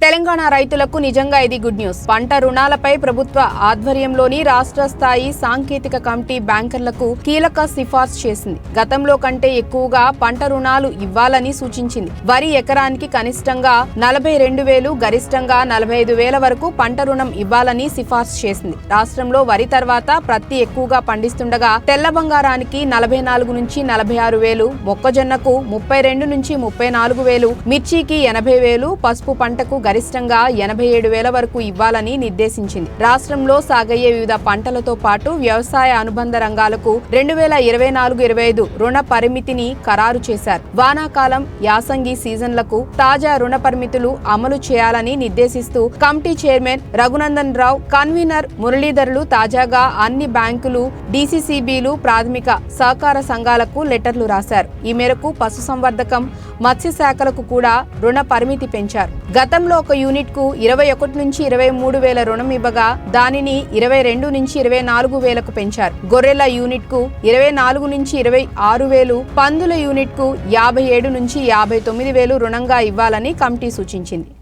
తెలంగాణ రైతులకు నిజంగా ఇది గుడ్ న్యూస్. పంట రుణాలపై ప్రభుత్వ ఆధ్వర్యంలోని రాష్ట్ర స్థాయి సాంకేతిక కమిటీ బ్యాంకర్లకు కీలక సిఫార్సు చేసింది. గతంలో కంటే ఎక్కువగా పంట రుణాలు ఇవ్వాలని సూచించింది. వరి ఎకరానికి కనిష్టంగా 42,000, గరిష్టంగా 45,000 వరకు పంట రుణం ఇవ్వాలని సిఫార్సు చేసింది. రాష్ట్రంలో వరి తర్వాత ప్రత్తి ఎక్కువగా పండిస్తుండగా తెల్ల బంగారానికి 44 నుంచి 46,000, మొక్కజొన్నకు 32 నుంచి 34,000, మిర్చికి 80,000, పసుపు పంటకు గరిష్టంగా 87,000 వరకు ఇవ్వాలని నిర్దేశించింది. రాష్ట్రంలో సాగయ్యే వివిధ పంటలతో పాటు వ్యవసాయ అనుబంధ రంగాలకు 2024-25 రుణ పరిమితిని ఖరారు చేశారు. వానాకాలం, యాసంగి సీజన్లకు తాజా రుణ పరిమితులు అమలు చేయాలని నిర్దేశిస్తూ committee chairman Raghunandan Rao, convener మురళీధర్లు తాజాగా అన్ని బ్యాంకులు, డీసీసీబీలు, ప్రాథమిక సహకార సంఘాలకు లెటర్లు రాశారు. ఈ మేరకు పశుసంవర్ధకం, మత్స్య శాఖలకు కూడా రుణ పరిమితి పెంచారు. గతంలో ఒక యూనిట్ కు 21 నుంచి 23,000 రుణం ఇవ్వగా దానిని 22 నుంచి 24,000కు పెంచారు. గొర్రెల యూనిట్ కు 24 నుంచి 26,000, పందుల యూనిట్ కు 57 నుంచి 59,000 రుణంగా ఇవ్వాలని కమిటీ సూచించింది.